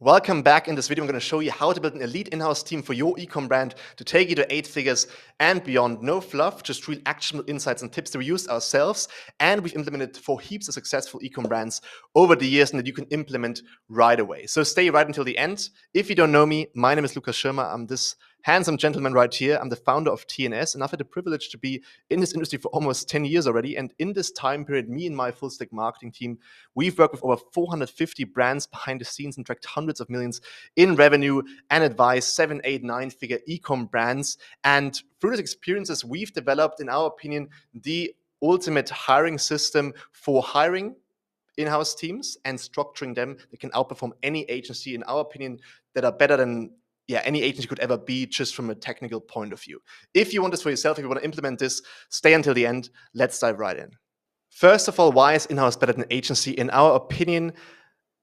Welcome back. In this video, I'm going to show you how to build an elite in-house team for your ecom brand to take you to 8 figures and beyond. No fluff, just real actionable insights and tips that we used ourselves and we've implemented for heaps of successful ecom brands over the years and that you can implement right away. So stay right until the end. If you don't know me, my name is Lukas Schirmer. I'm this handsome gentleman right here. I'm the founder of TNS, and I've had the privilege to be in this industry for almost 10 years already. And in this time period, me and my full stack marketing team, we've worked with over 450 brands behind the scenes and tracked hundreds of millions in revenue and advised 7, 8, 9-figure ecom brands. And through these experiences, we've developed, in our opinion, the ultimate hiring system for hiring in-house teams and structuring them that can outperform any agency, in our opinion, that are better than any agency could ever be, just from a technical point of view. If you want this for yourself, if you want to implement this, stay until the end. Let's dive right in. First of all, why is in-house better than agency? In our opinion,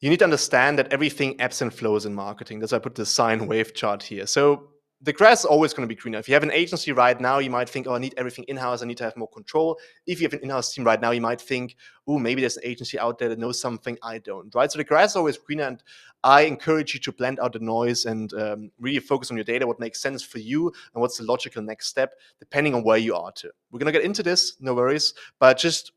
you need to understand that everything ebbs and flows in marketing. That's why I put the sine wave chart here. So the grass is always going to be greener. If you have an agency right now, you might think, oh, I need everything in-house. I need to have more control. If you have an in-house team right now, you might think, oh, maybe there's an agency out there that knows something I don't, right? So the grass is always greener, and I encourage you to blend out the noise and really focus on your data, what makes sense for you, and what's the logical next step, depending on where you are to. We're going to get into this, no worries, but just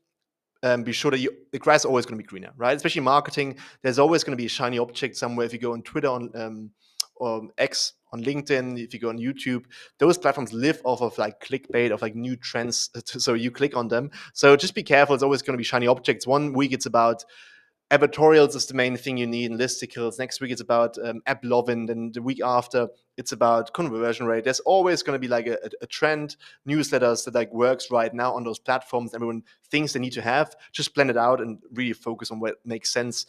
be sure that the grass is always going to be greener, right? Especially marketing, there's always going to be a shiny object somewhere. If you go on Twitter, on or X, on LinkedIn, if you go on YouTube, those platforms live off of like clickbait, of like new trends. So you click on them. So just be careful. It's always going to be shiny objects. One week it's about advertorials is the main thing you need, and listicles. Next week it's about app lovin, and the week after it's about conversion rate. There's always going to be like a trend, newsletters that like works right now on those platforms. Everyone thinks they need to have. Just blend it out and really focus on what makes sense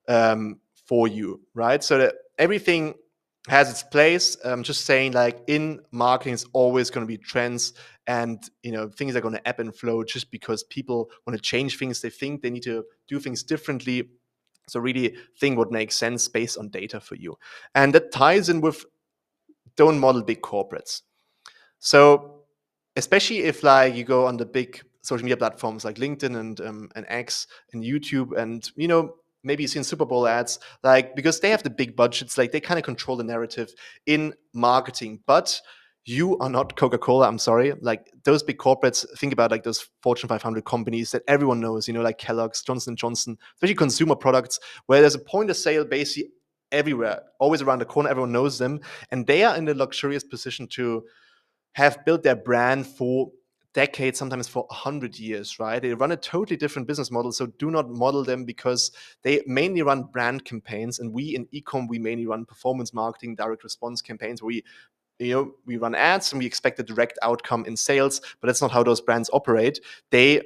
for you, right? So that everything has its place. Just saying, like, in marketing is always going to be trends, and things are going to ebb and flow just because people want to change things. They think they need to do things differently. So really think what makes sense based on data for you. And that ties in with don't model big corporates. So especially if like you go on the big social media platforms like LinkedIn and X and YouTube, and maybe you've seen Super Bowl ads, like, because they have the big budgets, like they kind of control the narrative in marketing. But you are not Coca-Cola, I'm sorry. Like those big corporates, think about like those Fortune 500 companies that everyone knows, like Kellogg's, Johnson & Johnson, especially consumer products, where there's a point of sale basically everywhere, always around the corner, everyone knows them. And they are in the luxurious position to have built their brand for decades, sometimes for 100 years, right? They run a totally different business model. So do not model them, because they mainly run brand campaigns. And we in ecom, we mainly run performance marketing, direct response campaigns, where we run ads and we expect a direct outcome in sales, but that's not how those brands operate. They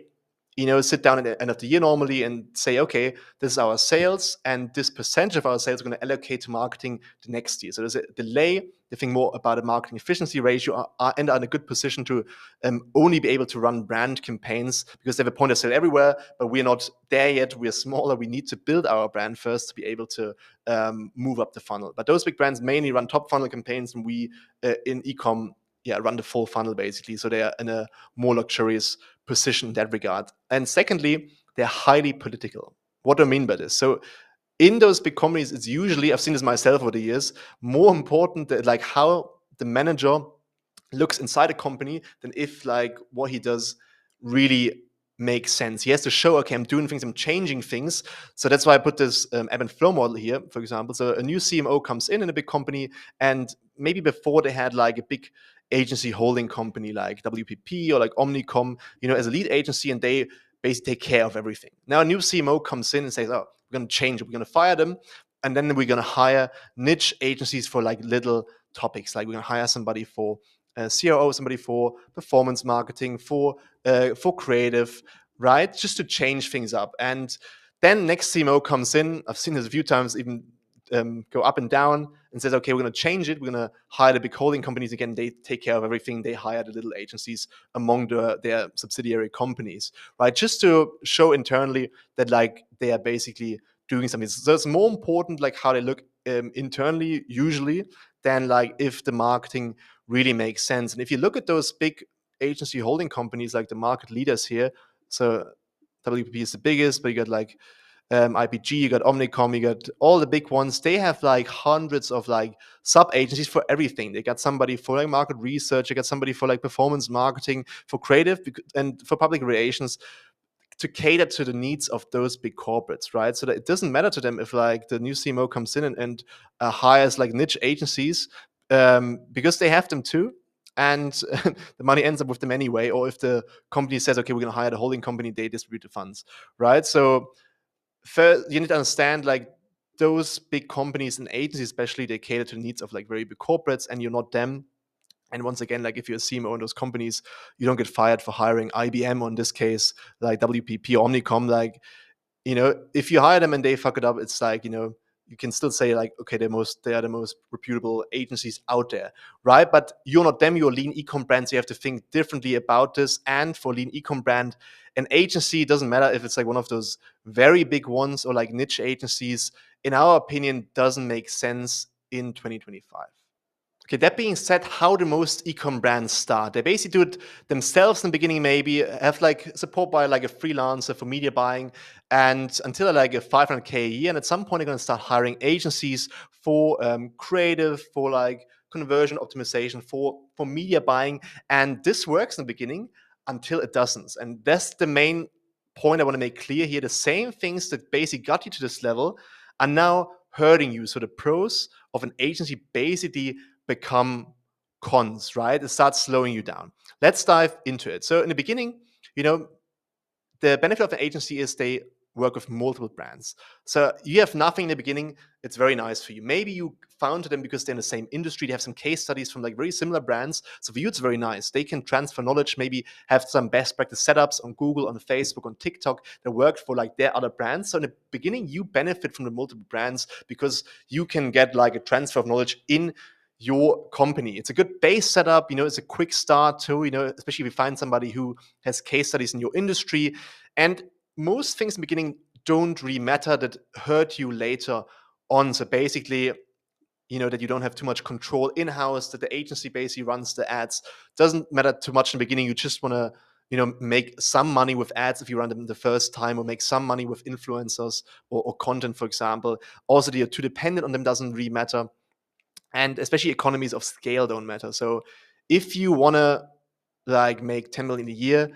sit down at the end of the year normally and say, okay, this is our sales, and this percentage of our sales are going to allocate to marketing the next year. So there's a delay. They think more about a marketing efficiency ratio, and are in a good position to only be able to run brand campaigns because they have a point of sale everywhere, but we're not there yet. We're smaller. We need to build our brand first to be able to move up the funnel. But those big brands mainly run top funnel campaigns, and we in ecom, run the full funnel basically. So they are in a more luxurious position in that regard. And secondly, they're highly political. What do I mean by this? So in those big companies, it's usually, I've seen this myself over the years, more important that like how the manager looks inside a company than if like what he does really makes sense. He has to show, okay, I'm doing things, I'm changing things. So that's why I put this ebb and flow model here, for example. So a new CMO comes in a big company, and maybe before they had like a big agency holding company like WPP or like Omnicom, as a lead agency, and they basically take care of everything. Now a new CMO comes in and says, oh, we're going to change it. We're going to fire them, and then we're going to hire niche agencies for like little topics. Like we're going to hire somebody for CRO, somebody for performance marketing, for creative, right? Just to change things up. And then next CMO comes in. I've seen this a few times, even go up and down, and says, okay, we're going to change it. We're going to hire the big holding companies again. They take care of everything. They hire the little agencies among their subsidiary companies, right? Just to show internally that like they are basically doing something. So it's more important like how they look internally usually than like if the marketing really makes sense. And if you look at those big agency holding companies, like the market leaders here, so WPP is the biggest, but you got like IPG, you got Omnicom, you got all the big ones. They have like hundreds of like sub agencies for everything. They got somebody for like market research, they got somebody for like performance marketing, for creative, and for public relations, to cater to the needs of those big corporates, right? So that it doesn't matter to them if like the new CMO comes in and hires like niche agencies, because they have them too. And the money ends up with them anyway. Or if the company says, okay, we're going to hire the holding company, they distribute the funds, right? So first, you need to understand like those big companies and agencies, especially, they cater to the needs of like very big corporates, and you're not them. And once again, like if you're a CMO in those companies, you don't get fired for hiring IBM, or in this case, like WPP or Omnicom. Like, if you hire them and they fuck it up, it's like, you can still say like, okay, they are the most reputable agencies out there, right? But you're not them, you're a lean ecom brand, so you have to think differently about this. And for lean ecom brand, an agency, doesn't matter if it's like one of those very big ones or like niche agencies, in our opinion, doesn't make sense in 2025. Okay, that being said, how do most ecom brands start? They basically do it themselves in the beginning, maybe have like support by like a freelancer for media buying, and until like a 500K a year. And at some point, they're going to start hiring agencies for creative, for like conversion optimization, for media buying. And this works in the beginning until it doesn't. And that's the main point I want to make clear here. The same things that basically got you to this level are now hurting you. So the pros of an agency basically become cons, right? It starts slowing you down. Let's dive into it. So in the beginning, the benefit of an agency is they work with multiple brands. So you have nothing in the beginning. It's very nice for you. Maybe you founded them because they're in the same industry. They have some case studies from like very similar brands. So for you, it's very nice. They can transfer knowledge, maybe have some best practice setups on Google, on Facebook, on TikTok that worked for like their other brands. So in the beginning, you benefit from the multiple brands because you can get like a transfer of knowledge in your company. It's a good base setup, it's a quick start too, especially if you find somebody who has case studies in your industry. And most things in the beginning don't really matter, that hurt you later on. So basically, that you don't have too much control in-house, that the agency basically runs the ads. Doesn't matter too much in the beginning. You just want to, make some money with ads if you run them the first time, or make some money with influencers or content, for example. Also, you're too dependent on them doesn't really matter. And especially economies of scale don't matter. So if you want to like make 10 million a year,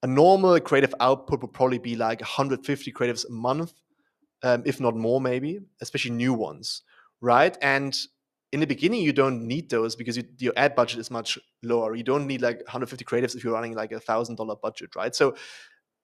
a normal creative output would probably be like 150 creatives a month, if not more, maybe, especially new ones, right? And in the beginning, you don't need those because your ad budget is much lower. You don't need like 150 creatives if you're running like $1,000 budget, right? So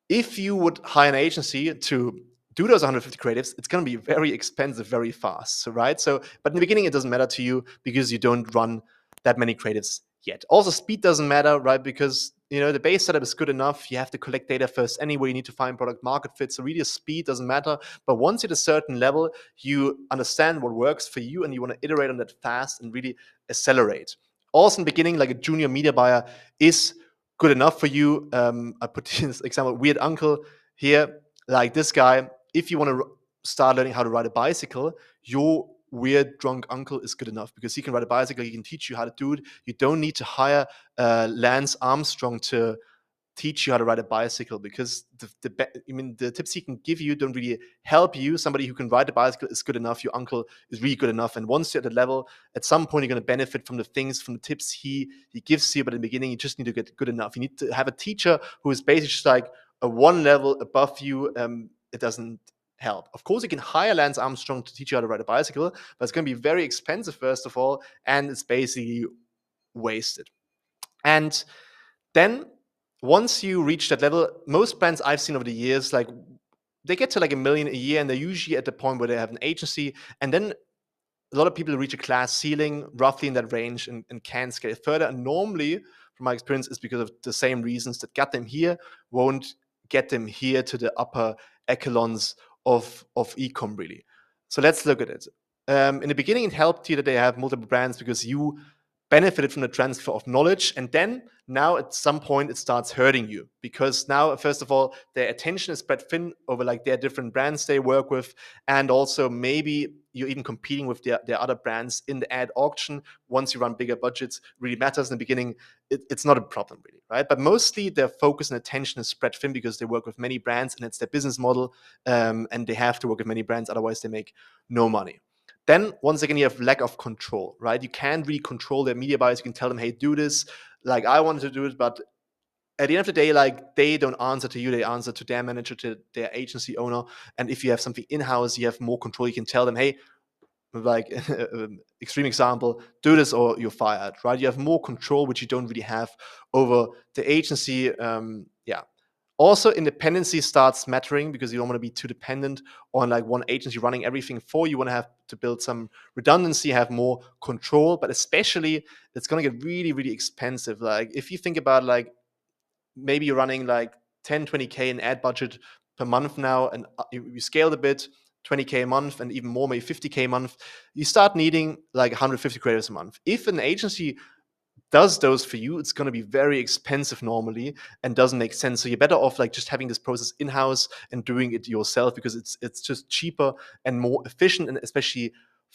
if you would hire an agency to do those 150 creatives, it's going to be very expensive very fast. So, right? So, but in the beginning, it doesn't matter to you because you don't run that many creatives yet. Also, speed doesn't matter, right? Because the base setup is good enough. You have to collect data first anyway. You need to find product market fit. So really, speed doesn't matter. But once you're at a certain level, you understand what works for you, and you want to iterate on that fast and really accelerate. Also, in the beginning, like a junior media buyer is good enough for you. I put this example, weird uncle here, like this guy. If you want to start learning how to ride a bicycle, your weird drunk uncle is good enough because he can ride a bicycle. He can teach you how to do it. You don't need to hire Lance Armstrong to teach you how to ride a bicycle, because the tips he can give you don't really help you. Somebody who can ride a bicycle is good enough. Your uncle is really good enough. And once you're at the level, at some point you're going to benefit from the things, from the tips he gives you. But in the beginning, you just need to get good enough. You need to have a teacher who is basically just like a one level above you. It doesn't help. Of course, you can hire Lance Armstrong to teach you how to ride a bicycle, but it's going to be very expensive, first of all, and it's basically wasted. And then once you reach that level, most brands I've seen over the years, like they get to like $1 million a year, and they're usually at the point where they have an agency. And then a lot of people reach a class ceiling roughly in that range and can scale further. And normally, from my experience, is because of the same reasons that got them here won't get them here to the upper echelons of ecom, really. So let's look at it. In the beginning, it helped you that they have multiple brands because you benefited from the transfer of knowledge, and then now at some point it starts hurting you, because now, first of all, their attention is spread thin over like their different brands they work with, and also maybe you're even competing with their other brands in the ad auction. Once you run bigger budgets, really matters. In the beginning, it's not a problem really, right? But mostly their focus and attention is spread thin because they work with many brands and it's their business model, and they have to work with many brands, otherwise they make no money. Then once again, you have lack of control, right? You can't really control their media buyers. You can tell them, hey, do this, like I wanted to do it, but at the end of the day, like they don't answer to you, they answer to their manager, to their agency owner. And if you have something in-house, you have more control. You can tell them, hey, like extreme example, do this or you're fired, right? You have more control, which you don't really have over the agency. Yeah. Also, independency starts mattering because you don't want to be too dependent on like one agency running everything for you. You want to have to build some redundancy, have more control, but especially it's going to get really, really expensive. Like if you think about like maybe you're running like 10, 20K in ad budget per month now, and you scaled a bit, 20K a month and even more, maybe 50K a month, you start needing like 150 creators a month. If an agency does those for you, it's going to be very expensive normally and doesn't make sense. So you're better off like just having this process in-house and doing it yourself, because it's just cheaper and more efficient, and especially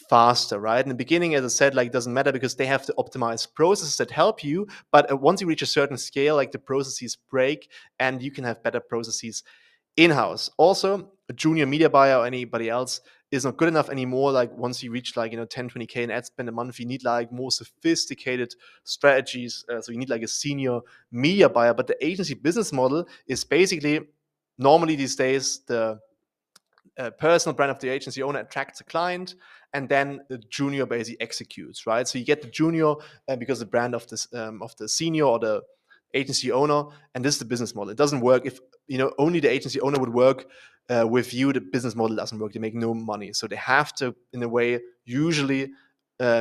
faster, right? In the beginning, as I said, like it doesn't matter because they have to optimize processes that help you. But once you reach a certain scale, like the processes break and you can have better processes in-house. Also, a junior media buyer or anybody else is not good enough anymore. Like once you reach like 10, 20K in ad spend a month, you need like more sophisticated strategies. So you need like a senior media buyer. But the agency business model is basically normally these days the personal brand of the agency owner attracts a client, and then the junior basically executes, right? So you get the junior because the brand of the senior or the agency owner, and this is the business model. It doesn't work if only the agency owner would work with you. The business model doesn't work. They make no money, so they have to, in a way, usually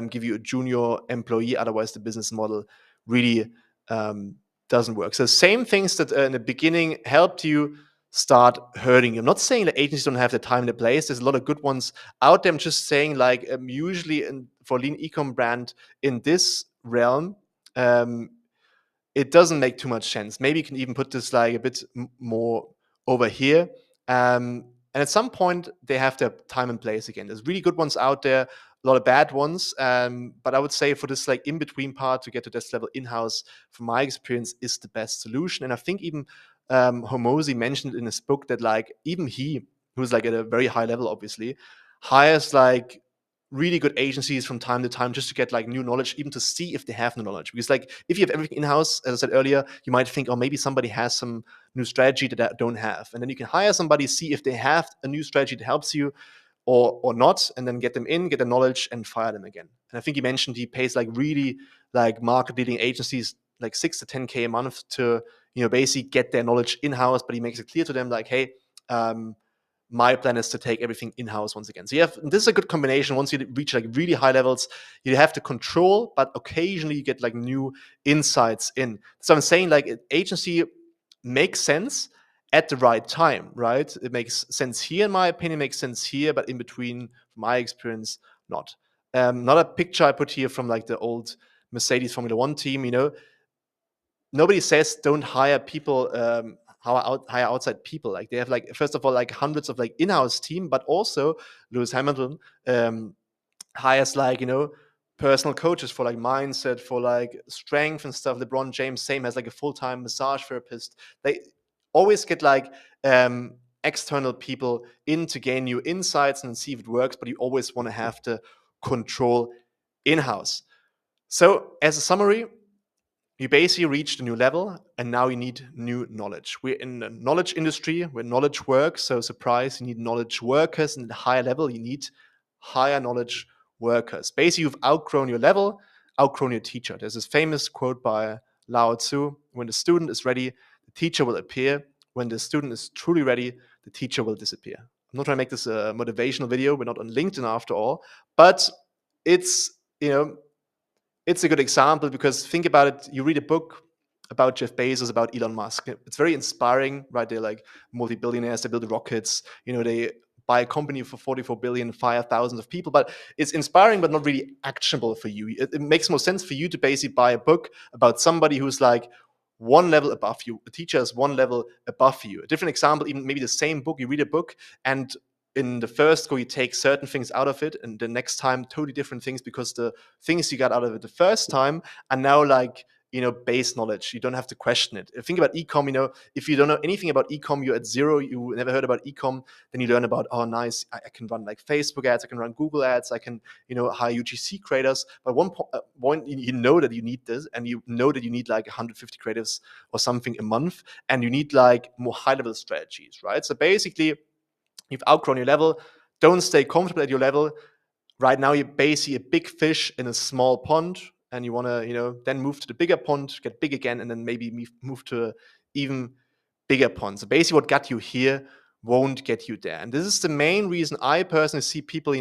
give you a junior employee. Otherwise, the business model really doesn't work. So same things that in the beginning helped you start hurting you. I'm not saying that agencies don't have the time and the place. There's a lot of good ones out there. I'm just saying, like, usually for lean ecom brand in this realm, it doesn't make too much sense. Maybe you can even put this like a bit more over here. And at some point, they have their time and place again. There's really good ones out there, a lot of bad ones. But I would say for this like in-between part to get to this level in-house, from my experience, is the best solution. And I think even Hormozy mentioned in his book that like even he, who's like at a very high level, obviously, hires like really good agencies from time to time just to get like new knowledge, even to see if they have new knowledge. Because like if you have everything in-house, as I said earlier, you might think, oh, maybe somebody has some new strategy that I don't have. And then you can hire somebody, see if they have a new strategy that helps you or not, and then get them in, get the knowledge, and fire them again. And I think he mentioned he pays like really like market leading agencies like 6 to 10K a month to basically get their knowledge in-house, but he makes it clear to them like, hey, my plan is to take everything in-house once again. So this is a good combination. Once you reach like really high levels, you have to control, but occasionally you get like new insights in. So I'm saying like agency makes sense at the right time, right? It makes sense here, in my opinion, makes sense here, but in between, from my experience, not. Another picture I put here from like the old Mercedes Formula One team, nobody says don't hire people, hire outside people. Like they have like, first of all, like hundreds of like in-house team, but also Lewis Hamilton hires like, personal coaches for like mindset, for like strength and stuff. LeBron James, same, has like a full-time massage therapist. They always get like external people in to gain new insights and see if it works, but you always want to have the control in-house. So as a summary, you basically reached a new level and now you need new knowledge. We're in the knowledge industry where knowledge works. So surprise, you need knowledge workers, and at a higher level, you need higher knowledge workers. Basically, you've outgrown your level, outgrown your teacher. There's this famous quote by Lao Tzu: when the student is ready, the teacher will appear. When the student is truly ready, the teacher will disappear. I'm not trying to make this a motivational video. We're not on LinkedIn after all, but it's, it's a good example, because think about it. You read a book about Jeff Bezos, about Elon Musk. It's very inspiring, right? They're like multi-billionaires. They build rockets. They buy a company for 44 billion, fire thousands of people. But it's inspiring, but not really actionable for you. It makes more sense for you to basically buy a book about somebody who's like one level above you. A teacher is one level above you. A different example, even maybe the same book, you read a book and in the first go, you take certain things out of it, and the next time, totally different things, because the things you got out of it the first time are now like, base knowledge. You don't have to question it. Think about eCom, if you don't know anything about eCom, you're at zero, you never heard about eCom, then you learn about, oh, nice, I can run like Facebook ads, I can run Google ads, I can, hire UGC creators. But one point, you know that you need this, and you know that you need like 150 creatives or something a month, and you need like more high-level strategies, right? So basically, you've outgrown your level. Don't stay comfortable at your level. Right now, you're basically a big fish in a small pond, and you want to, then move to the bigger pond, get big again, and then maybe move to an even bigger pond. So basically, what got you here won't get you there. And this is the main reason I personally see people,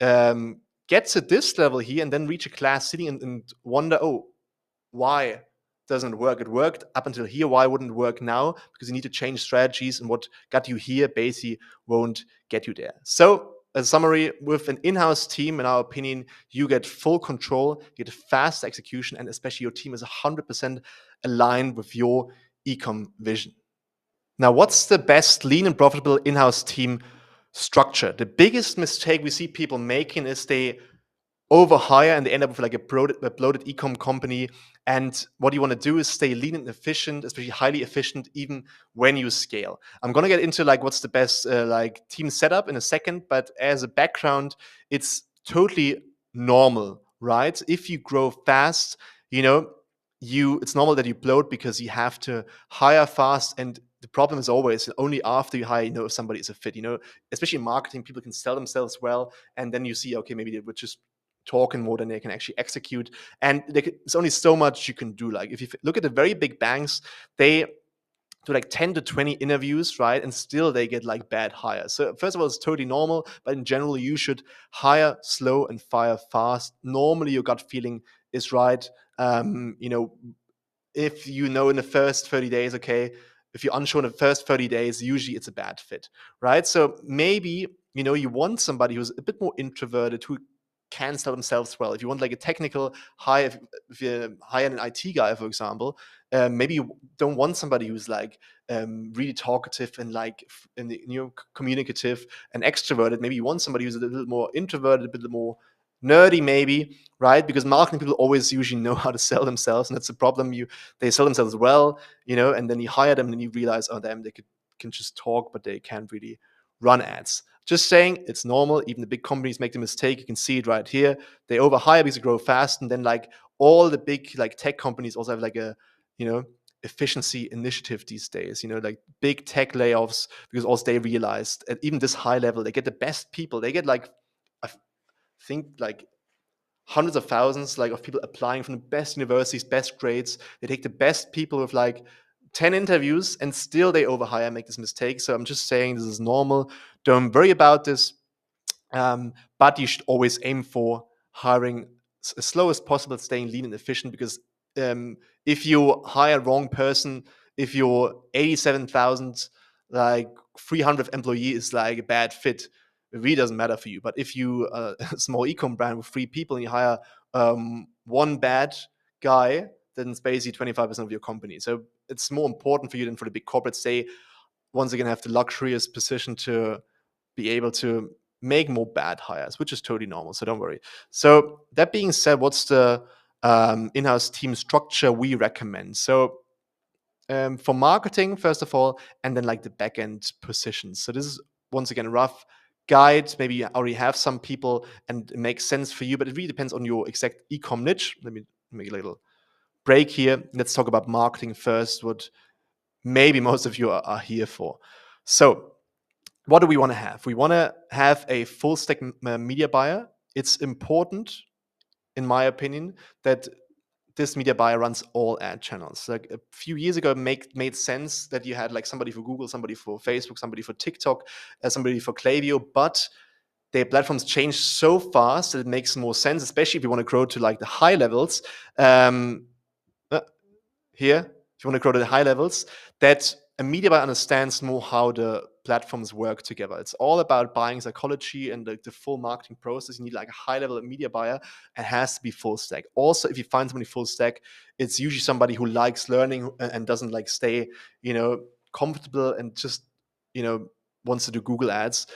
get to this level here and then reach a class sitting and wonder, oh, why doesn't it work? It worked up until here. Why wouldn't it work now? Because you need to change strategies, and what got you here basically won't get you there. So, as a summary, with an in-house team, in our opinion, you get full control, you get fast execution, and especially your team is 100% aligned with your ecom vision. Now, what's the best lean and profitable in-house team structure? The biggest mistake we see people making is they overhire and they end up with like a bloated ecom company. And what you want to do is stay lean and efficient, especially highly efficient, even when you scale. I'm going to get into like what's the best like team setup in a second, but as a background, it's totally normal, right? If you grow fast, it's normal that you bloat because you have to hire fast. And the problem is always only after you hire, if somebody is a fit, especially in marketing, people can sell themselves well. And then you see, okay, maybe they would just talking more than they can actually execute. And there's only so much you can do. Like if you look at the very big banks, they do like 10 to 20 interviews, right? And still they get like bad hires. So first of all, it's totally normal, but in general, you should hire slow and fire fast. Normally your gut feeling is right. If in the first 30 days, okay, if you're unsure in the first 30 days, usually it's a bad fit, right? So maybe, you want somebody who's a bit more introverted, who can sell themselves well. If you want like a technical hire, if you hire an IT guy, for example, maybe you don't want somebody who's like really talkative and like communicative and extroverted. Maybe you want somebody who's a little more introverted, a bit more nerdy, maybe, right? Because marketing people always usually know how to sell themselves, and that's the problem. They sell themselves well, and then you hire them, and then you realize, oh, damn, they can just talk, but they can't really run ads. Just saying, it's normal. Even the big companies make the mistake. You can see it right here. They overhire because they grow fast, and then like all the big like tech companies also have like a efficiency initiative these days. Like big tech layoffs, because also they realized at even this high level they get the best people. They get like I think like hundreds of thousands like of people applying from the best universities, best grades. They take the best people with like 10 interviews, and still they overhire, make this mistake. So I'm just saying this is normal. Don't worry about this. But you should always aim for hiring as slow as possible, staying lean and efficient, because if you hire wrong person, if your 87,000 like 300 employee is like a bad fit, it really doesn't matter for you. But if you a small ecom brand with 3 people and you hire one bad guy, then it's basically 25% of your company. So it's more important for you than for the big corporates. They once again have the luxurious position to be able to make more bad hires, which is totally normal. So don't worry. So that being said, what's the in-house team structure we recommend? So for marketing, first of all, and then like the back-end positions. So this is once again a rough guide. Maybe you already have some people and it makes sense for you, but it really depends on your exact ecom niche. Let me make a little break here. Let's talk about marketing first, what maybe most of you are here for. So what do we want to have? We want to have a full stack media buyer. It's important, in my opinion, that this media buyer runs all ad channels. Like a few years ago, it made sense that you had like somebody for Google, somebody for Facebook, somebody for TikTok, somebody for Klaviyo, but their platforms change so fast that it makes more sense, especially if you want to grow to like the high levels. Here, if you want to grow to the high levels, that a media buyer understands more how the platforms work together. It's all about buying psychology and the full marketing process. You need like a high level media buyer. It has to be full stack. Also, if you find somebody full stack, it's usually somebody who likes learning and doesn't like stay, comfortable and just, wants to do Google ads.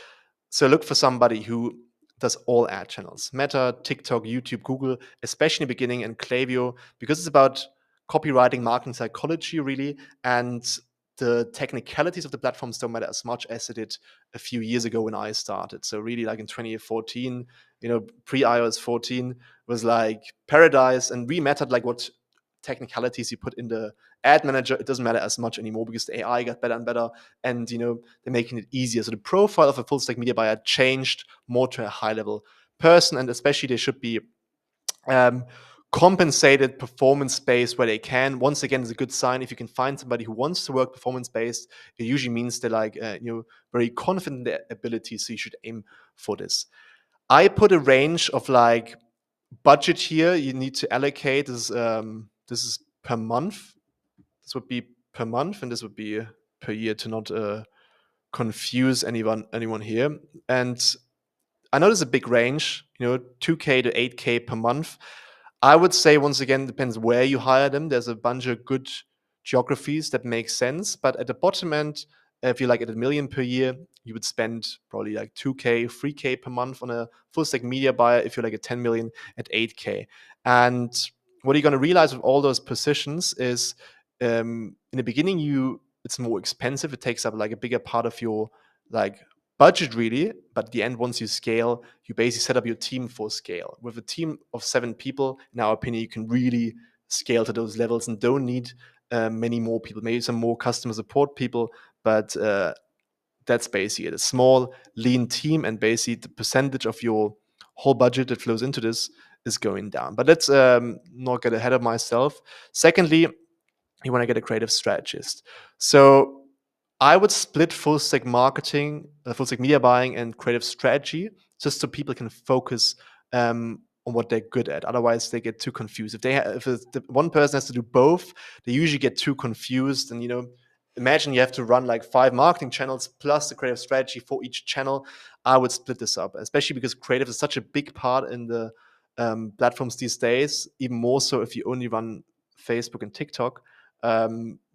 So look for somebody who does all ad channels: Meta, TikTok, YouTube, Google, especially in the beginning, and Klaviyo, because it's about copywriting, marketing psychology, really. And the technicalities of the platforms don't matter as much as it did a few years ago when I started. So really, like in 2014, pre-iOS 14 was like paradise, and we mattered like what technicalities you put in the ad manager. It doesn't matter as much anymore because the AI got better and better, and they're making it easier. So the profile of a full stack media buyer changed more to a high level person, and especially they should be compensated performance based where they can. Once again, it's a good sign if you can find somebody who wants to work performance based. It usually means they're like very confident in their ability, so you should aim for this. I put a range of like budget here you need to allocate. This is per month. This would be per month, and this would be per year, to not confuse anyone here. And I know there's a big range, 2K to 8K per month. I would say, once again, depends where you hire them. There's a bunch of good geographies that make sense. But at the bottom end, if you're like at $1 million per year, you would spend probably like 2K, 3K per month on a full stack media buyer. If you're like at 10 million, at 8K. And what you're going to realize with all those positions is in the beginning, it's more expensive. It takes up like a bigger part of your like budget, really. But at the end, once you scale, you basically set up your team for scale. With a team of 7 people, in our opinion, you can really scale to those levels and don't need many more people. Maybe some more customer support people, but that's basically it. A small, lean team, and basically the percentage of your whole budget that flows into this is going down. But let's not get ahead of myself. Secondly, you want to get a creative strategist. So I would split full stack marketing, full stack media buying, and creative strategy, just so people can focus on what they're good at. Otherwise, they get too confused. If the one person has to do both, they usually get too confused. And imagine you have to run like 5 marketing channels plus the creative strategy for each channel. I would split this up, especially because creative is such a big part in the platforms these days. Even more so if you only run Facebook and TikTok.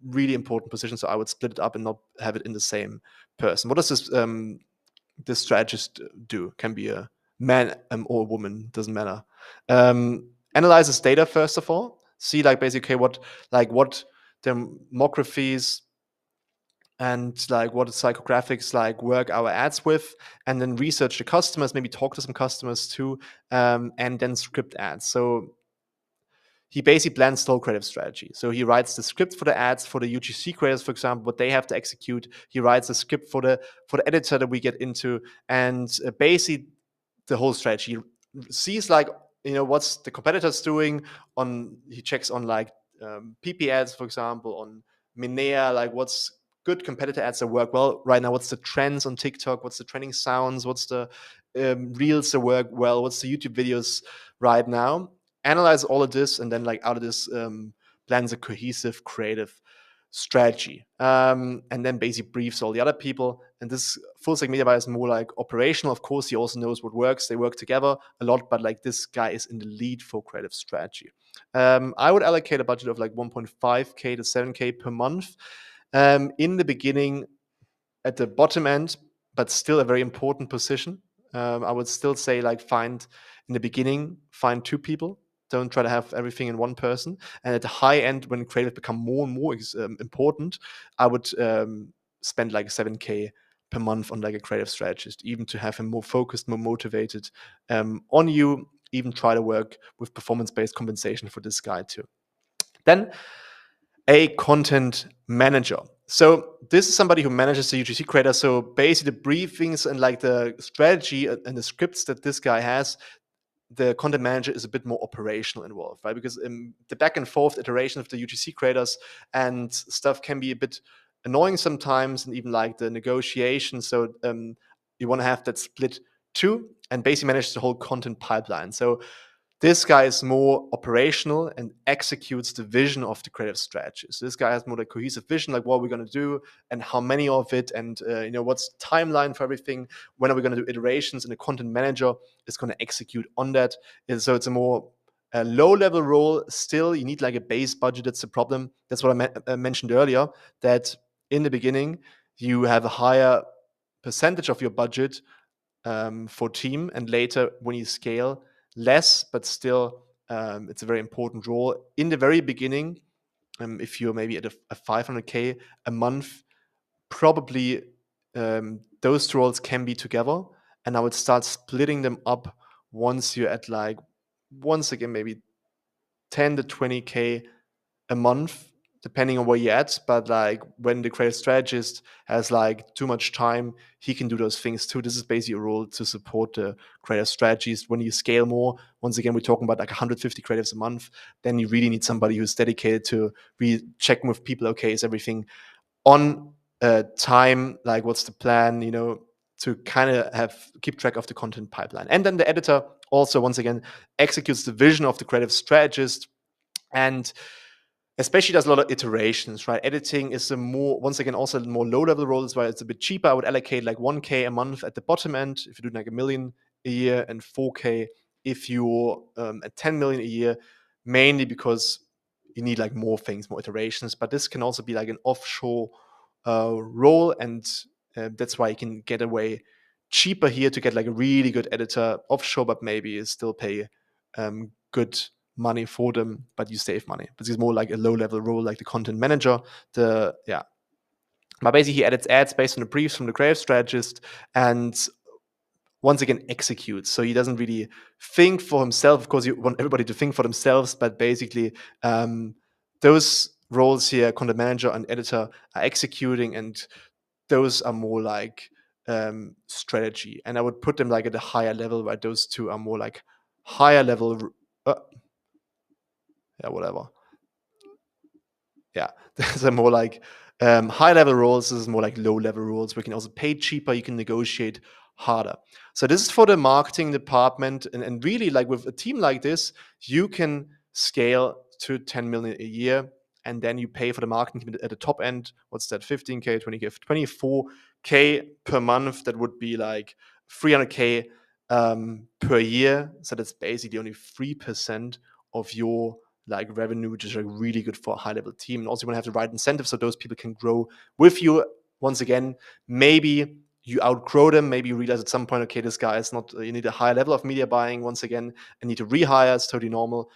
Really important position. So I would split it up and not have it in the same person. What does this strategist do? Can be a man or a woman, doesn't matter. Analyzes data first of all. See like basically what demographics and like what psychographics like work our ads with, and then research the customers, maybe talk to some customers too, and then script ads. So he basically blends the whole creative strategy. So he writes the script for the ads for the UGC creators, for example, what they have to execute. He writes the script for the editor that we get into, and basically the whole strategy. He sees like what's the competitors doing. He checks on like PP ads, for example, on Minea, like what's good competitor ads that work well right now. What's the trends on TikTok? What's the trending sounds? What's the reels that work well? What's the YouTube videos right now? Analyze all of this, and then like out of this plans a cohesive creative strategy, and then basically briefs all the other people. And this full stack media buyer is more like operational. Of course, he also knows what works. They work together a lot, but like this guy is in the lead for creative strategy. I would allocate a budget of like 1.5K to 7K per month in the beginning, at the bottom end, but still a very important position. I would still say like find 2 people. Don't try to have everything in one person. And at the high end, when creative become more and more important, I would spend like 7K per month on like a creative strategist, even to have him more focused, more motivated on you. Even try to work with performance-based compensation for this guy too. Then a content manager. So this is somebody who manages the UGC creator. So basically the briefings and like the strategy and the scripts that this guy has, the content manager is a bit more operational involved, right? Because the back and forth iteration of the UGC creators and stuff can be a bit annoying sometimes, and even like the negotiation. So you want to have that split too, and basically manage the whole content pipeline. So This guy is more operational and executes the vision of the creative strategy. So this guy has more like cohesive vision, like what we're going to do and how many of it, and what's the timeline for everything. When are we going to do iterations? And the content manager is going to execute on that. And so it's a more low-level role. Still, you need like a base budget. That's the problem. That's what I mentioned earlier. That in the beginning you have a higher percentage of your budget for team, and later when you scale less, but still it's a very important role in the very beginning. If you're maybe at a 500k a month, probably those two roles can be together, and I would start splitting them up once you're at like, once again, maybe 10 to 20k a month, depending on where you're at. But like when the creative strategist has like too much time, he can do those things too. This is basically a role to support the creative strategies. When you scale more, once again, we're talking about like 150 creatives a month, then you really need somebody who's dedicated to really checking with people, okay, is everything on time? Like what's the plan, to kind of keep track of the content pipeline. And then the editor also, once again, executes the vision of the creative strategist, and especially does a lot of iterations, right? Editing is once again, also a more low-level role as well. It's a bit cheaper. I would allocate like 1K a month at the bottom end if you're doing like 1 million a year, and 4K if you're at 10 million a year, mainly because you need like more things, more iterations. But this can also be like an offshore role, and that's why you can get away cheaper here to get like a really good editor offshore, but maybe still pay good money for them, but you save money. This is more like a low-level role, like the content manager. But basically, he edits ads based on the briefs from the creative strategist, and once again executes. So he doesn't really think for himself. Of course, you want everybody to think for themselves, but basically, those roles here, content manager and editor, are executing, and those are more like strategy. And I would put them like at a higher level, right? Those two are more like higher level. Whatever. Yeah, those are more like high level roles. This is more like low level roles. We can also pay cheaper. You can negotiate harder. So this is for the marketing department, and really, like with a team like this, you can scale to 10 million a year, and then you pay for the marketing team at the top end. What's that? 15k, 20k, 24k per month. That would be like 300k per year. So that's basically only 3% of your like revenue, which is like really good for a high level team. And also you want to have the right incentives so those people can grow with you. Once again, maybe you outgrow them. Maybe you realize at some point, okay, this guy is not, you need a higher level of media buying once again and need to rehire. It's totally normal.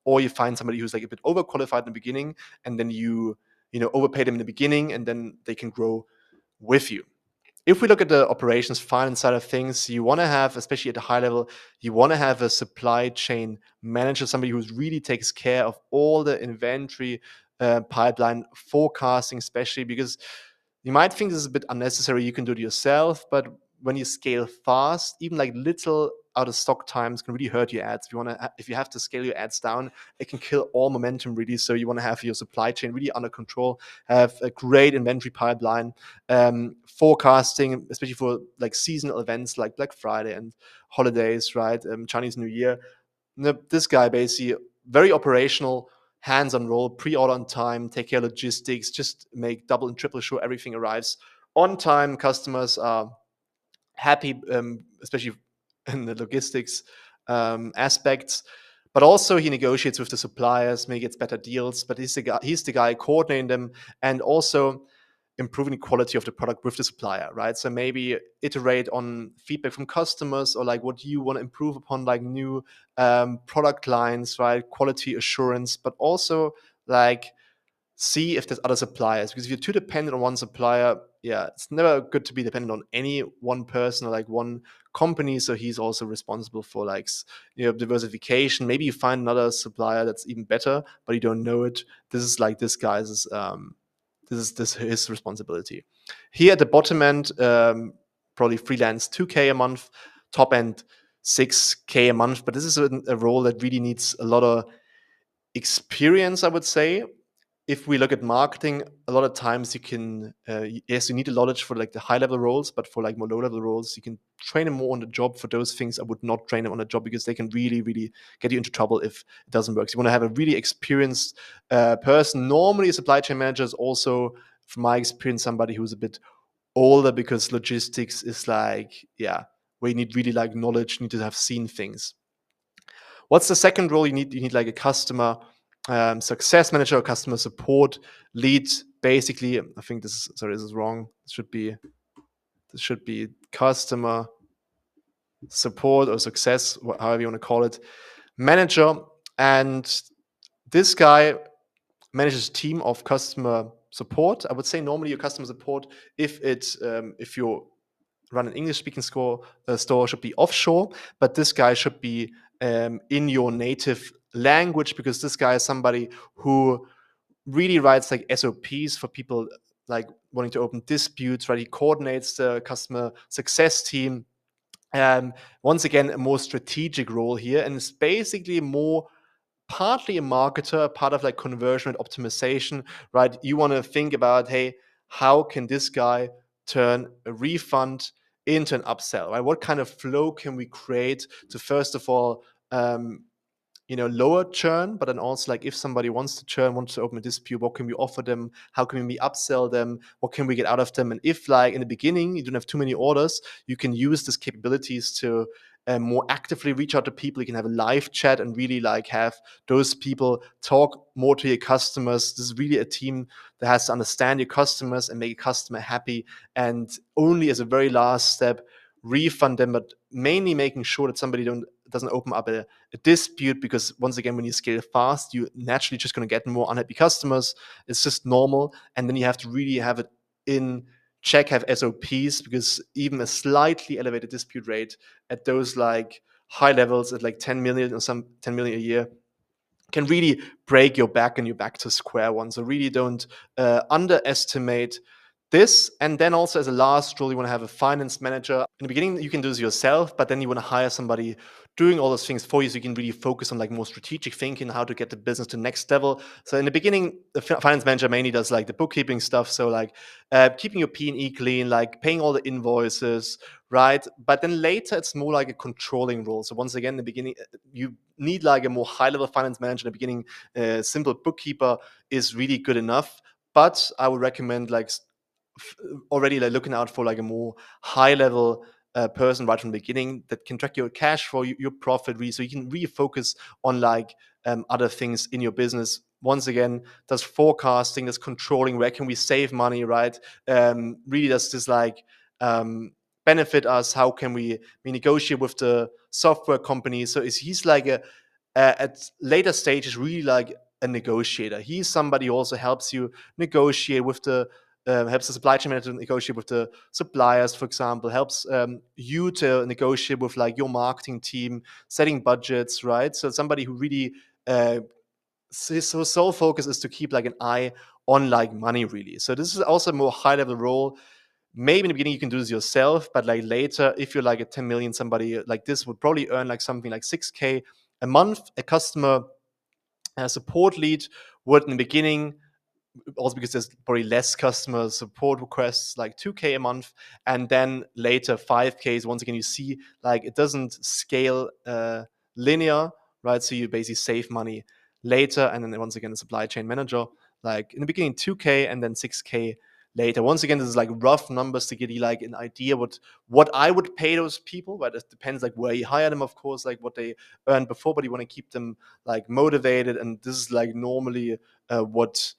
Or you find somebody who's like a bit overqualified in the beginning, and then you overpay them in the beginning, and then they can grow with you. If we look at the operations finance side of things, you want to have, especially at a high level, you want to have a supply chain manager, somebody who really takes care of all the inventory pipeline forecasting, especially because you might think this is a bit unnecessary. You can do it yourself, but when you scale fast, even like little out of stock times can really hurt your ads. If you have to scale your ads down, it can kill all momentum really. So you want to have your supply chain really under control, have a great inventory pipeline, forecasting, especially for like seasonal events like Black Friday and holidays, right? Chinese New Year. This guy basically very operational, hands-on role, pre-order on time, take care of logistics, just make double and triple sure everything arrives on time. Customers are happy, especially in the logistics aspects. But also he negotiates with the suppliers, maybe gets better deals. But he's the guy coordinating them, and also improving the quality of the product with the supplier, right? So maybe iterate on feedback from customers, or like what you want to improve upon, like new product lines, right? Quality assurance, but also like see if there's other suppliers, because if you're too dependent on one supplier, it's never good to be dependent on any one person or like one company. So he's also responsible for like diversification. Maybe you find another supplier that's even better, but you don't know it. This is like this guy's this is his responsibility. Here at the bottom end, probably freelance 2K a month, top end 6K a month. But this is a role that really needs a lot of experience, I would say. if we look at marketing, a lot of times you can, yes, you need a knowledge for like the high level roles, but for like more low level roles, you can train them more on the job. For those things, I would not train them on the job because they can really, really get you into trouble if it doesn't work. So you want to have a really experienced person. Normally, a supply chain manager is also, from my experience, somebody who's a bit older because logistics is like, yeah, where you need really like knowledge, you need to have seen things. What's the second role you need? You need like a customer success manager or customer support lead. Basically, I think this is wrong. This should be customer support or success, however you want to call it, manager. And this guy manages a team of customer support. I would say normally your customer support, if you run an English-speaking store, should be offshore, but this guy should be in your native language, because this guy is somebody who really writes like SOPs for people like wanting to open disputes, right? He coordinates the customer success team. Once again, a more strategic role here, and it's basically more partly a marketer, part of like conversion and optimization, right? You want to think about, hey, how can this guy turn a refund into an upsell, right? What kind of flow can we create to, first of all, lower churn, but then also like if somebody wants to churn, wants to open a dispute, what can we offer them? How can we upsell them? What can we get out of them? And if like in the beginning you don't have too many orders, you can use these capabilities to more actively reach out to people. You can have a live chat and really like have those people talk more to your customers. This is really a team that has to understand your customers and make a customer happy. And only as a very last step, refund them, but mainly making sure that somebody doesn't open up a dispute, because once again, when you scale fast, you naturally just going to get more unhappy customers. It's just normal. And then you have to really have it in check, have SOPs, because even a slightly elevated dispute rate at those like high levels at like 10 million or some 10 million a year can really break your back and you're back to square one. So really don't underestimate this. And then also as a last role, you want to have a finance manager. In the beginning, you can do this yourself, but then you want to hire somebody doing all those things for you, so you can really focus on like more strategic thinking, how to get the business to the next level. So in the beginning, the finance manager mainly does like the bookkeeping stuff. So like keeping your P&E clean, like paying all the invoices, right? But then later it's more like a controlling role. So once again, in the beginning, you need like a more high-level finance manager. In the beginning, simple bookkeeper is really good enough. But I would recommend like already like looking out for like a more high-level person right from the beginning that can track your cash flow, your profit, really, so you can really focus on like other things in your business. Once again, does forecasting, does controlling, where can we save money, right? Really does this like benefit us? How can we negotiate with the software company? So he's like at later stages really like a negotiator. He's somebody who also helps you negotiate with the helps the supply chain manager to negotiate with the suppliers, for example, helps you to negotiate with like your marketing team, setting budgets, right? So somebody who really his sole focus is to keep like an eye on like money, really. So this is also a more high level role. Maybe in the beginning you can do this yourself, but like later, if you're like at 10 million, somebody like this would probably earn like something like 6K a month. A customer support lead would in the beginning, also because there's probably less customer support requests, like 2K a month, and then later 5Ks. Once again, you see like it doesn't scale linear, right? So you basically save money later, and then once again, the supply chain manager, like in the beginning 2K and then 6K later. Once again, this is like rough numbers to get you like an idea what I would pay those people, but it depends like where you hire them, of course, like what they earned before, but you want to keep them like motivated, and this is like normally what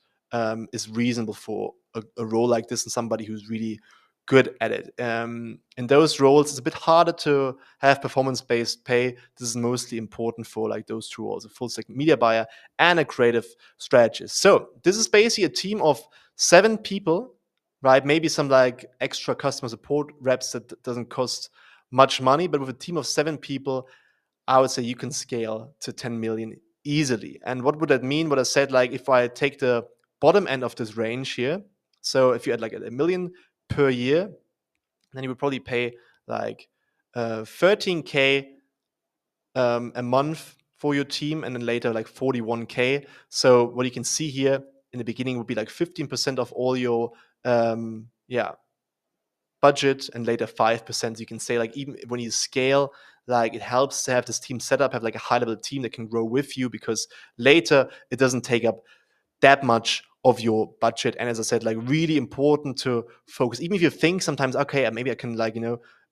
is reasonable for a role like this and somebody who's really good at it. In those roles, it's a bit harder to have performance-based pay. This is mostly important for like those two roles: a full-stack media buyer and a creative strategist. So this is basically a team of 7 people, right? Maybe some like extra customer support reps that doesn't cost much money, but with a team of 7 people, I would say you can scale to 10 million easily. And what would that mean? What I said, like if I take the bottom end of this range here, so if you had like a million per year, then you would probably pay like 13K a month for your team, and then later like 41K. So what you can see here in the beginning would be like 15% of all your budget, and later 5%. You can say like even when you scale, like it helps to have this team set up, have like a high level team that can grow with you, because later it doesn't take up that much of your budget. And as I said, like really important to focus. Even if you think sometimes, okay, maybe I can like,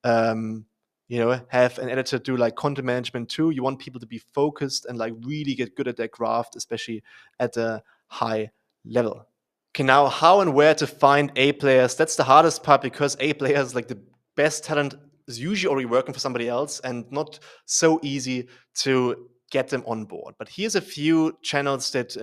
have an editor do like content management too. You want people to be focused and like really get good at their craft, especially at a high level. Okay, now how and where to find A players. That's the hardest part, because A players, like the best talent, is usually already working for somebody else and not so easy to get them on board. But here's a few channels that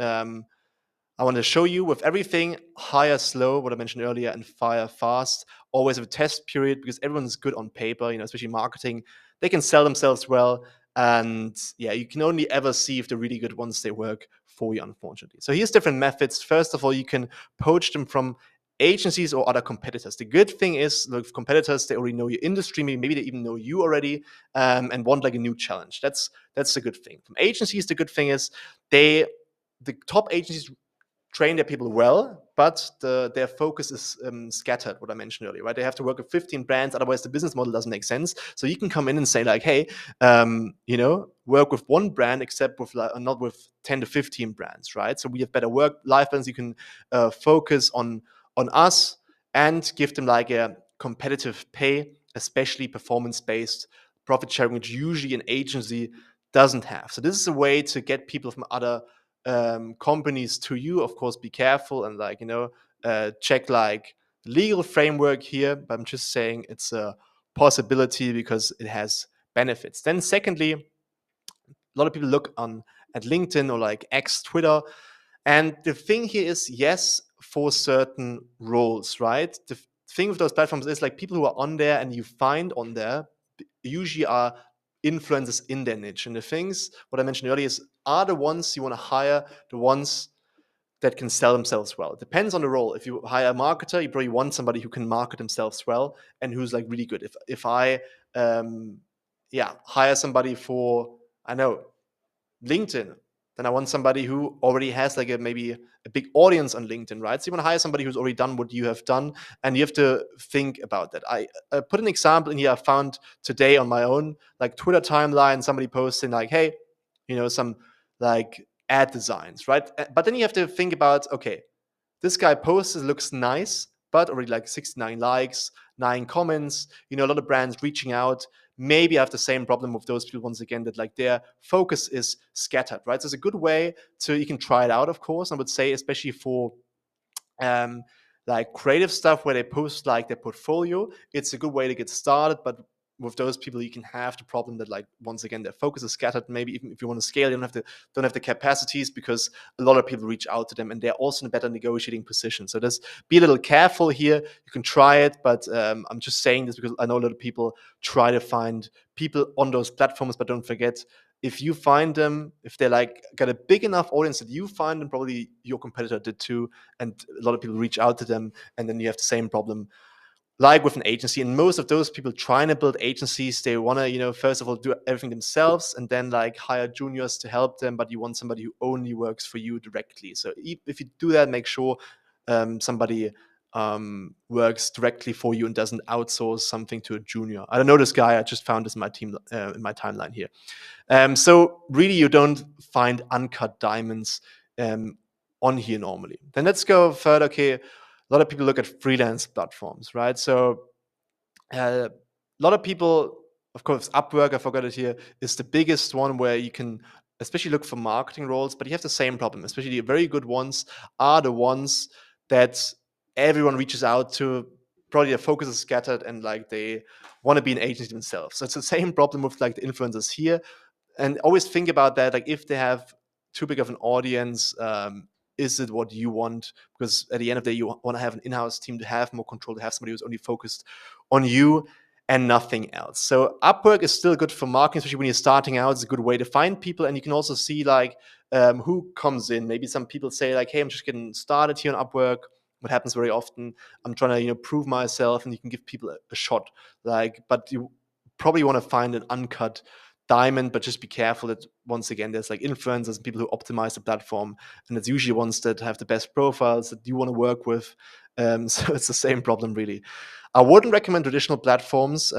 I want to show you. With everything, hire slow, what I mentioned earlier, and fire fast. Always have a test period, because everyone's good on paper, especially marketing. They can sell themselves well. And yeah, you can only ever see if they're really good once they work for you, unfortunately. So here's different methods. First of all, you can poach them from agencies or other competitors. The good thing is, look, competitors, they already know your industry, maybe they even know you already, and want like a new challenge. That's the good thing. From agencies, the good thing is the top agencies train their people well, but their focus is scattered, what I mentioned earlier, right? They have to work with 15 brands, otherwise the business model doesn't make sense. So you can come in and say like, hey, work with one brand, except with not with 10 to 15 brands, right? So we have better work-life balance. You can focus on us and give them like a competitive pay, especially performance-based profit sharing, which usually an agency doesn't have. So this is a way to get people from other companies to you. Of course, be careful and check like the legal framework here, but I'm just saying it's a possibility because it has benefits. Then secondly, a lot of people look at LinkedIn or like X, Twitter, and the thing here is, yes, for certain roles, right? The thing with those platforms is like people who are on there and you find on there usually are influencers in their niche. And the things, what I mentioned earlier, is are the ones you want to hire, the ones that can sell themselves well. It depends on the role. If you hire a marketer, you probably want somebody who can market themselves well and who's like really good. If I hire somebody for, I know, LinkedIn, then I want somebody who already has like maybe a big audience on LinkedIn, right? So you want to hire somebody who's already done what you have done, and you have to think about that. I put an example in here I found today on my own like Twitter timeline. Somebody posting like, hey, some like ad designs, right? But then you have to think about, okay, this guy posted, looks nice, but already like 69 likes, 9 comments, a lot of brands reaching out. Maybe I have the same problem with those people once again, that like their focus is scattered, right? So it's a good way you can try it out, of course. I would say, especially for like creative stuff where they post like their portfolio, it's a good way to get started. But with those people, you can have the problem that, like, once again, their focus is scattered. Maybe even if you want to scale, you don't have the capacities, because a lot of people reach out to them, and they're also in a better negotiating position. So just be a little careful here. You can try it, but I'm just saying this because I know a lot of people try to find people on those platforms. But don't forget, if you find them, if they're like got a big enough audience that you find them, probably your competitor did too, and a lot of people reach out to them, and then you have the same problem like with an agency. And most of those people trying to build agencies, they want to, first of all, do everything themselves and then like hire juniors to help them. But you want somebody who only works for you directly. So if you do that, make sure somebody works directly for you and doesn't outsource something to a junior. I don't know this guy. I just found this in my team in my timeline here. So really, you don't find uncut diamonds on here normally. Then let's go further. Okay, a lot of people look at freelance platforms, right? So a lot of people, of course, Upwork, I forgot it here, is the biggest one where you can especially look for marketing roles, but you have the same problem. Especially the very good ones are the ones that everyone reaches out to. Probably their focus is scattered and like they want to be an agency themselves. So it's the same problem with like the influencers here. And always think about that. Like if they have too big of an audience, is it what you want? Because at the end of the day, you want to have an in-house team to have more control, to have somebody who's only focused on you and nothing else. So Upwork is still good for marketing, especially when you're starting out. It's a good way to find people, and you can also see like who comes in. Maybe some people say like, "Hey, I'm just getting started here on Upwork." What happens very often, I'm trying to prove myself, and you can give people a shot. Like, but you probably want to find an uncut diamond, but just be careful that once again, there's like influencers and people who optimize the platform, and it's usually ones that have the best profiles that you want to work with. So it's the same problem really. I wouldn't recommend traditional platforms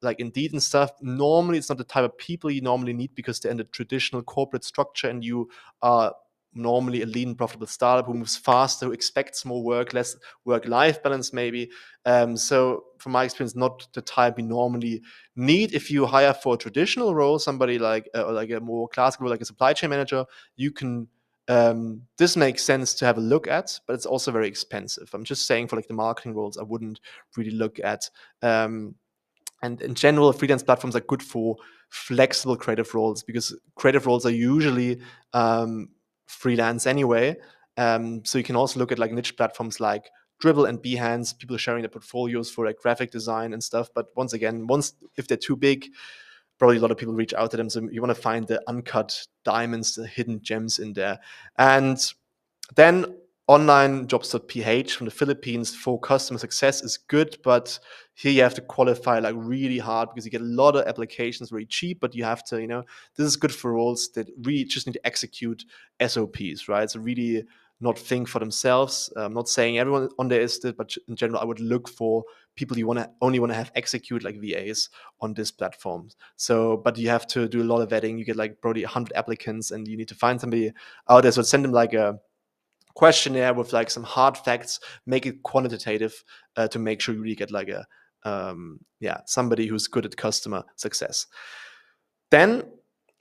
like Indeed and stuff. Normally, it's not the type of people you normally need because they're in the traditional corporate structure, and you are normally a lean, profitable startup who moves faster, who expects more work, less work-life balance maybe. So from my experience, not the type we normally need. If you hire for a traditional role, somebody like a more classical role, like a supply chain manager, you can this makes sense to have a look at, but it's also very expensive. I'm just saying for like the marketing roles, I wouldn't really look at. And in general, freelance platforms are good for flexible creative roles because creative roles are usually freelance anyway. So you can also look at like niche platforms like Dribble and Behance, people sharing their portfolios for like graphic design and stuff. But once again, if they're too big, probably a lot of people reach out to them. So you want to find the uncut diamonds, the hidden gems in there. And then onlinejobs.ph from the Philippines for customer success is good, but here you have to qualify like really hard because you get a lot of applications very cheap, but you have to, this is good for roles that really just need to execute SOPs, right? So really not think for themselves. I'm not saying everyone on there is that, but in general, I would look for people you only want to have execute like VAs on this platform. So, but you have to do a lot of vetting. You get like probably 100 applicants and you need to find somebody out there. So send them like a questionnaire with like some hard facts, make it quantitative to make sure you really get like a somebody who's good at customer success. Then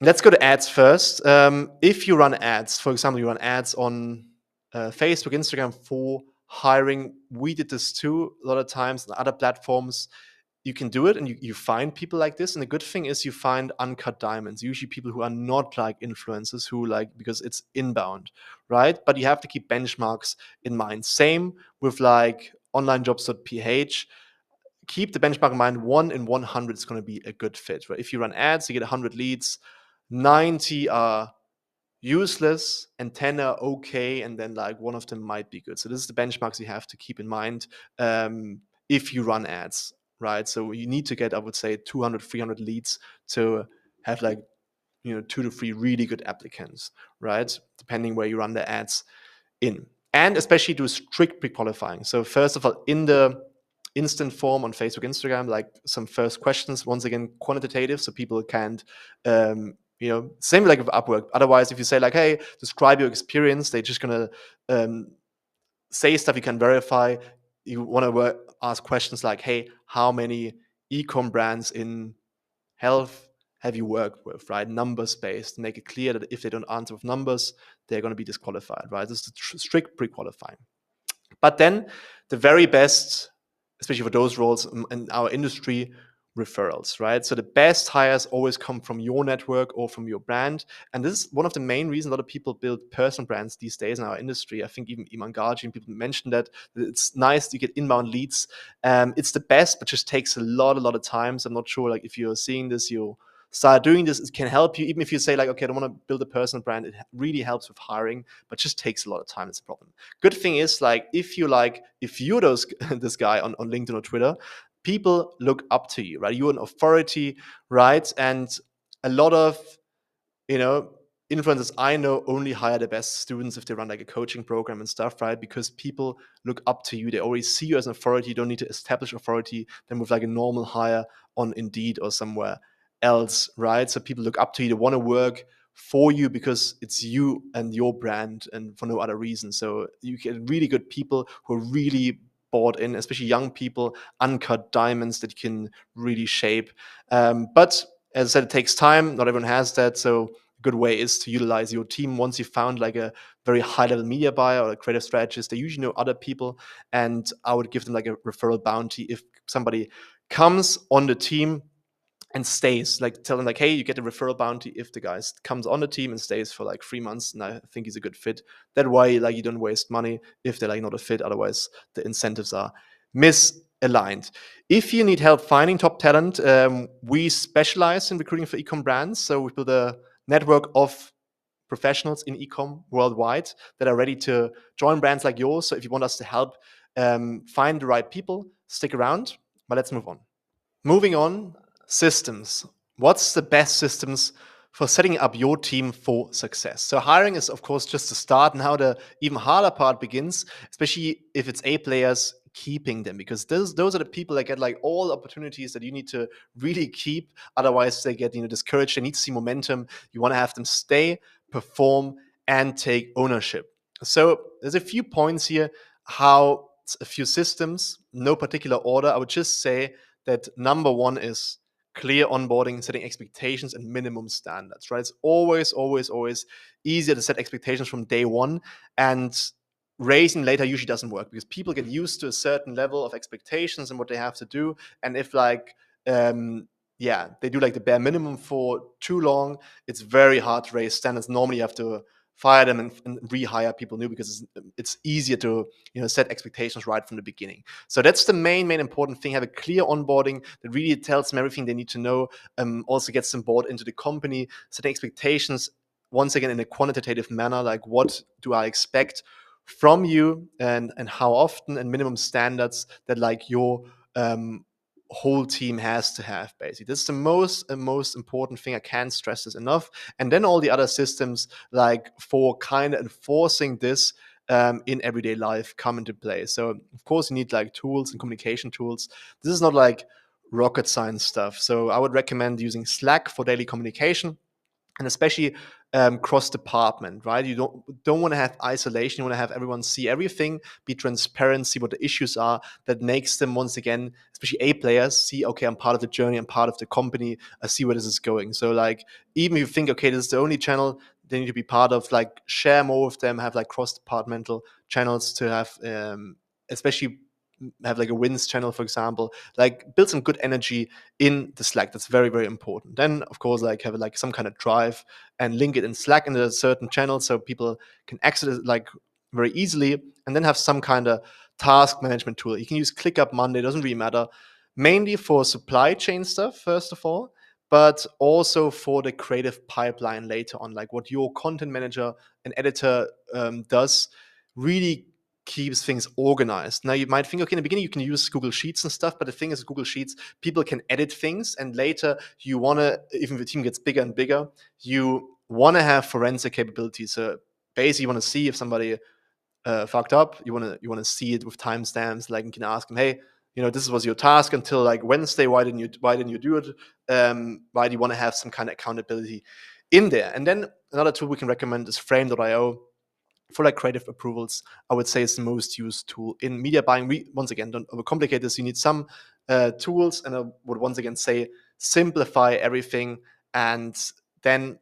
let's go to ads first. If you run ads, for example, you run ads on Facebook, Instagram for hiring, we did this too a lot of times on other platforms. You can do it and you find people like this. And the good thing is you find uncut diamonds, usually people who are not like influencers who because it's inbound, right? But you have to keep benchmarks in mind. Same with like onlinejobs.ph. Keep the benchmark in mind. 1 in 100 is going to be a good fit, right? If you run ads, you get 100 leads, 90 are useless and 10 are okay, and then like one of them might be good. So this is the benchmarks you have to keep in mind if you run ads, right? So you need to get, I would say, 200, 300 leads to have like 2 to 3 really good applicants, right? Depending where you run the ads in. And especially do strict pre-qualifying. So first of all, in the instant form on Facebook, Instagram, like some first questions, once again, quantitative, so people can't, same like with Upwork. Otherwise, if you say like, hey, describe your experience, they're just going to say stuff you can verify. You want to ask questions like, hey, how many eCom brands in health have you worked with, right? Numbers based, make it clear that if they don't answer with numbers, they're going to be disqualified, right? This is the strict pre-qualifying. But then the very best, especially for those roles in our industry, referrals, right? So the best hires always come from your network or from your brand. And this is one of the main reasons a lot of people build personal brands these days in our industry. I think even Iman Gaji and people mentioned that it's nice to get inbound leads. It's the best, but just takes a lot of time. So I'm not sure like if you're seeing this, you start doing this, it can help you. Even if you say like, okay, I don't want to build a personal brand, it really helps with hiring, but just takes a lot of time. It's a problem. Good thing is like, if you're this guy on LinkedIn or Twitter, people look up to you, right? You're an authority, right? And a lot of, influencers I know only hire the best students if they run like a coaching program and stuff, right? Because people look up to you. They already see you as an authority. You don't need to establish authority then with like a normal hire on Indeed or somewhere else, right? So people look up to you. They want to work for you because it's you and your brand and for no other reason. So you get really good people who are really bought in, especially young people, uncut diamonds that you can really shape. But as I said, it takes time. Not everyone has that. So a good way is to utilize your team. Once you found like a very high level media buyer or a creative strategist, they usually know other people. And I would give them like a referral bounty if somebody comes on the team and stays, like tell them like, hey, you get a referral bounty if the guy comes on the team and stays for like 3 months and I think he's a good fit. That way, like, you don't waste money if they're like not a fit. Otherwise the incentives are misaligned. If you need help finding top talent, we specialize in recruiting for ecom brands. So we build a network of professionals in ecom worldwide that are ready to join brands like yours. So if you want us to help find the right people, stick around. But let's move on. Moving on, systems. what's the best systems for setting up your team for success? So hiring is of course just the start. Now the even harder part begins, especially if it's A players, keeping them, because those are the people that get like all the opportunities that you need to really keep. Otherwise they get discouraged. They need to see momentum. You want to have them stay, perform, and take ownership. So there's a few points here, how a few systems, no particular order. I would just say that number one is clear onboarding, setting expectations and minimum standards, right? It's always, always, always easier to set expectations from day one, and raising later usually doesn't work because people get used to a certain level of expectations and what they have to do. And if they do like the bare minimum for too long, it's very hard to raise standards. Normally you have to fire them and rehire people new because it's easier to set expectations right from the beginning. So that's the main important thing. Have a clear onboarding that really tells them everything they need to know. Also gets them bought into the company. Setting expectations once again in a quantitative manner, like what do I expect from you and how often, and minimum standards that like your whole team has to have. Basically, this is the most important thing. I can't stress this enough. And then all the other systems, like for kind of enforcing this in everyday life, come into play. So of course you need like tools and communication tools. This is not like rocket science stuff. So I would recommend using Slack for daily communication, and especially cross department, right? You don't want to have isolation. You want to have everyone see everything, be transparent, see what the issues are. That makes them, once again, especially A players, see, okay, I'm part of the journey, I'm part of the company, I see where this is going. So like, even if you think, okay, this is the only channel they need to be part of, like share more with them, have like cross departmental channels to have, especially have like a wins channel, for example, like build some good energy in the Slack. That's very, very important. Then of course, like have like some kind of drive and link it in Slack in a certain channel so people can access it like very easily, and then have some kind of task management tool. You can use ClickUp Monday, doesn't really matter, mainly for supply chain stuff first of all, but also for the creative pipeline later on, like what your content manager and editor does, really keeps things organized. Now you might think, okay, in the beginning you can use Google Sheets and stuff, but the thing is, Google Sheets, people can edit things, and later you want to, even if the team gets bigger and bigger, you want to have forensic capabilities. So basically, you want to see if somebody fucked up. You want to see it with timestamps. Like you can ask them, hey, this was your task until like Wednesday. Why didn't you do it? Why do you want to have some kind of accountability in there? And then another tool we can recommend is Frame.io for like creative approvals. I would say it's the most used tool in media buying. We, once again, don't overcomplicate this. You need some tools, and I would once again say simplify everything, and then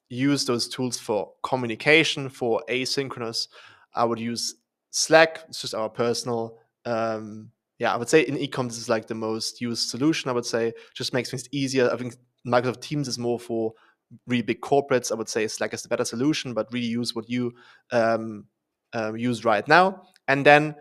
use those tools for communication, for asynchronous. I would use Slack. It's just our personal. I would say in ecom this is like the most used solution. I would say just makes things easier. I think Microsoft Teams is more for really big corporates. I would say Slack is the better solution, but really use what you use right now. And then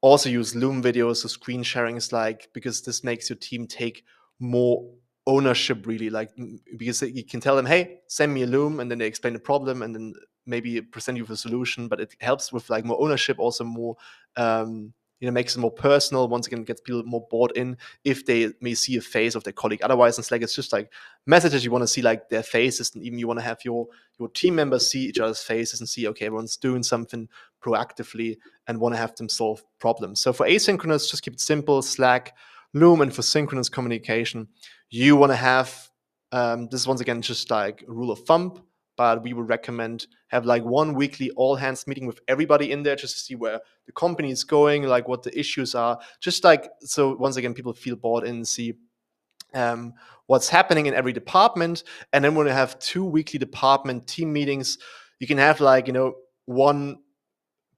also use Loom videos. So screen sharing is like, because this makes your team take more ownership, really, like, because you can tell them, hey, send me a Loom, and then they explain the problem and then maybe present you with a solution. But it helps with like more ownership, also more makes it more personal. Once again, gets people more bought in if they may see a face of their colleague. Otherwise in Slack, it's just like messages. You want to see like their faces, and even you want to have your team members see each other's faces and see, okay, everyone's doing something proactively, and want to have them solve problems. So for asynchronous, just keep it simple, Slack, Loom. And for synchronous communication, you want to have, this is once again just like a rule of thumb, but we would recommend have like one weekly all hands meeting with everybody in there, just to see where the company is going, like what the issues are, just like, so once again people feel bought in, see what's happening in every department. And then when you have 2 weekly department team meetings, you can have like one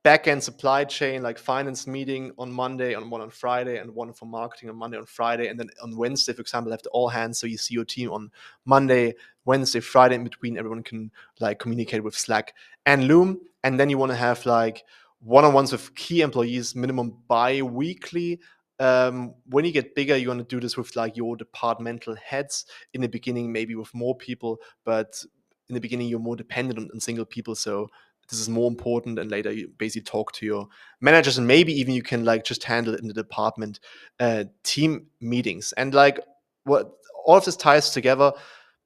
back-end supply chain, like finance meeting on Monday, and one on Friday, and one for marketing on Monday, on Friday, and then on Wednesday, for example, have the all hands. So you see your team on Monday, Wednesday, Friday. In between, everyone can like communicate with Slack and Loom. And then you want to have like one-on-ones with key employees, minimum bi-weekly. When you get bigger, you want to do this with like your departmental heads. In the beginning, maybe with more people, but in the beginning, you're more dependent on single people. So this is more important, and later you basically talk to your managers, and maybe even you can like just handle it in the department team meetings. And like, what all of this ties together,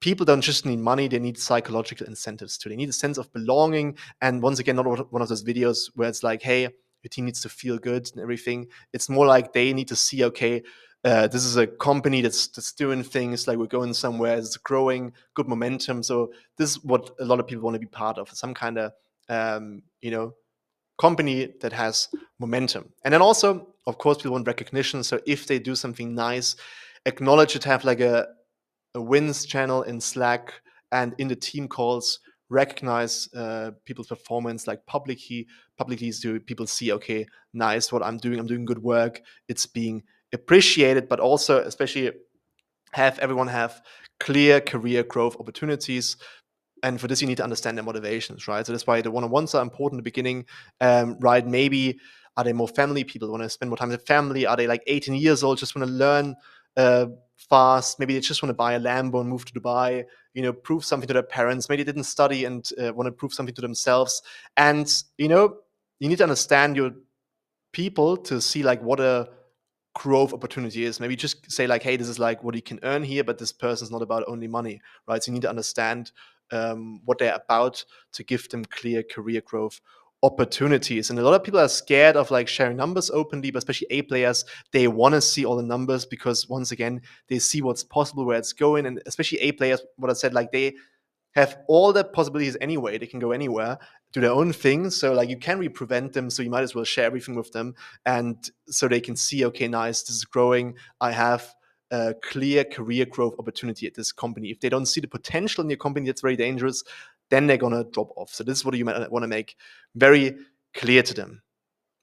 people don't just need money, they need psychological incentives too. They need a sense of belonging. And once again, not one of those videos where it's like, hey, your team needs to feel good and everything. It's more like they need to see, okay, this is a company that's doing things, like we're going somewhere, it's growing, good momentum. So this is what a lot of people want to be part of, some kind of company that has momentum. And then also, of course, people want recognition. So if they do something nice, acknowledge it, have like a wins channel in Slack and in the team calls, recognize people's performance, like publicly, so people see, okay, nice, what I'm doing good work, it's being appreciated. But also, especially, have everyone have clear career growth opportunities. And for this, you need to understand their motivations, right? So that's why the one-on-ones are important in the beginning, right? Maybe are they more family people, want to spend more time with family? Are they like 18 years old, just want to learn fast? Maybe they just want to buy a Lambo and move to Dubai, prove something to their parents. Maybe they didn't study and want to prove something to themselves. And, you need to understand your people to see like what a growth opportunity is. Maybe just say like, hey, this is like what you can earn here, but this person's not about only money, right? So you need to understand what they're about to give them clear career growth opportunities. And a lot of people are scared of like sharing numbers openly, but especially A players, they want to see all the numbers because once again, they see what's possible, where it's going. And especially A players, what I said, like they have all the possibilities anyway. They can go anywhere, do their own thing. So like you can't really prevent them. So you might as well share everything with them, and so they can see, okay, nice, this is growing. I have a clear career growth opportunity at this company. If they don't see the potential in your company, that's very dangerous. Then they're gonna drop off. So this is what you might want to make very clear to them.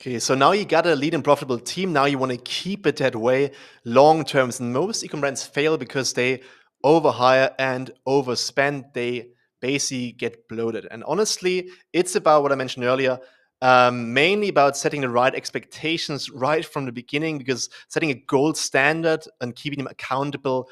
Okay, so now you got a lead and profitable team. Now you want to keep it that way long term. And most e-com brands fail because they overhire and overspend. They basically get bloated. And honestly, it's about what I mentioned earlier, mainly about setting the right expectations right from the beginning, because setting a gold standard and keeping them accountable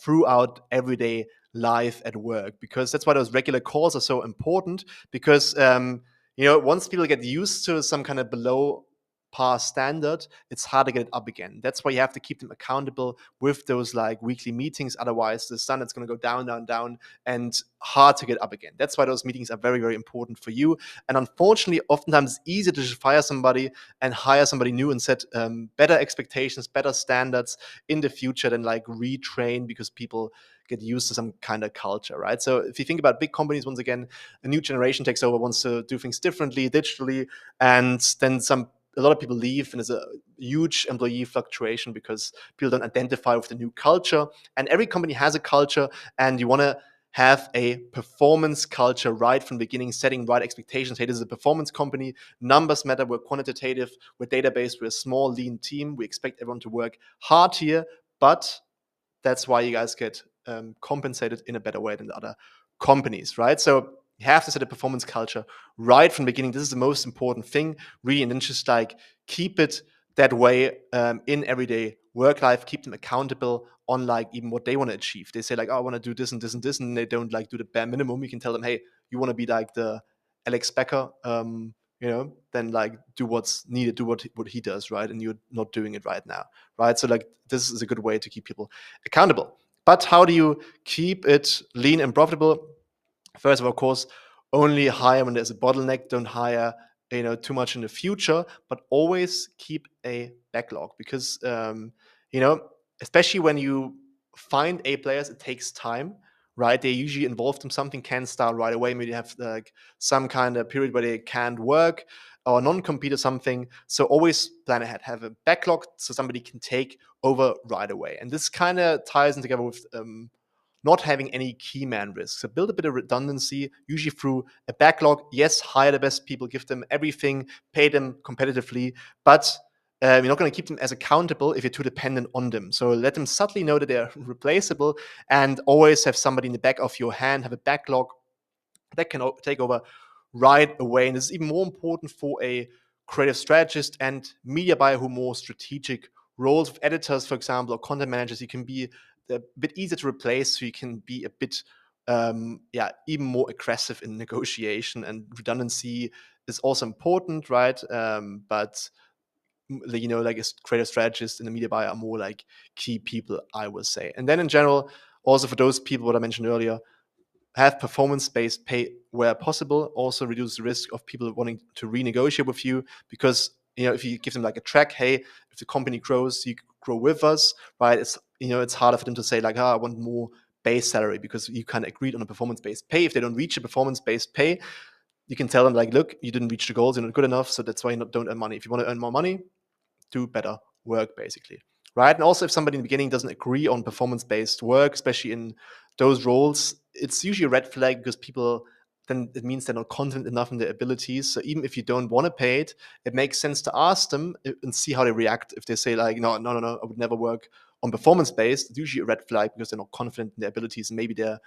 throughout everyday life at work. Because that's why those regular calls are so important. Because once people get used to some kind of below par standard, it's hard to get it up again. That's why you have to keep them accountable with those like weekly meetings. Otherwise, the standard's going to go down, down, down, and hard to get up again. That's why those meetings are very, very important for you. And unfortunately, oftentimes it's easier to just fire somebody and hire somebody new and set better expectations, better standards in the future than like retrain, because people get used to some kind of culture, right? So if you think about big companies, once again, a new generation takes over, wants to do things differently, digitally, and then a lot of people leave, and there's a huge employee fluctuation because people don't identify with the new culture. And every company has a culture, and you want to have a performance culture right from the beginning, setting right expectations. Hey, this is a performance company. Numbers matter. We're quantitative. We're database. We're a small, lean team. We expect everyone to work hard here, but that's why you guys get compensated in a better way than the other companies, right? So you have to set a performance culture right from the beginning. This is the most important thing, really, and then just like keep it that way in everyday work life. Keep them accountable on like even what they want to achieve. They say like, oh, I want to do this and this and this, and they don't like do the bare minimum. You can tell them, hey, you want to be like the Alex Becker, then like do what's needed, do what he does, right? And you're not doing it right now, right? So like this is a good way to keep people accountable. But how do you keep it lean and profitable? First of all, of course, only hire when there's a bottleneck. Don't hire too much in the future, but always keep a backlog, because especially when you find A players, it takes time, right? They usually involved in something, can't start right away. Maybe have like some kind of period where they can't work or non-compete or something. So always plan ahead, have a backlog so somebody can take over right away. And this kind of ties in together with not having any key man risk. So build a bit of redundancy, usually through a backlog. Yes, hire the best people, give them everything, pay them competitively, but you're not going to keep them as accountable if you're too dependent on them. So let them subtly know that they're replaceable, and always have somebody in the back of your hand, have a backlog that can take over right away. And this is even more important for a creative strategist and media buyer who more strategic roles. With editors, for example, or content managers, you can be a bit easier to replace, so you can be a bit even more aggressive in negotiation. And redundancy is also important, right? But like a creative strategist and a media buyer are more like key people, I would say. And then in general, Also, for those people, what I mentioned earlier, have performance-based pay where possible. Also reduce the risk of people wanting to renegotiate with you, because if you give them like a track, hey, if the company grows, you grow with us, right? It's harder for them to say like, I want more base salary, because you kind of agreed on a performance-based pay. If they don't reach a performance-based pay, you can tell them like, look, you didn't reach the goals, you're not good enough, so that's why you don't earn money. If you want to earn more money, do better work, basically, right? And also, if somebody in the beginning doesn't agree on performance-based work, especially in those roles, it's usually a red flag, because people, then it means they're not confident enough in their abilities. So even if you don't want to pay it, it makes sense to ask them and see how they react. If they say like, no, I would never work on performance-based, it's usually a red flag, because they're not confident in their abilities, and maybe they're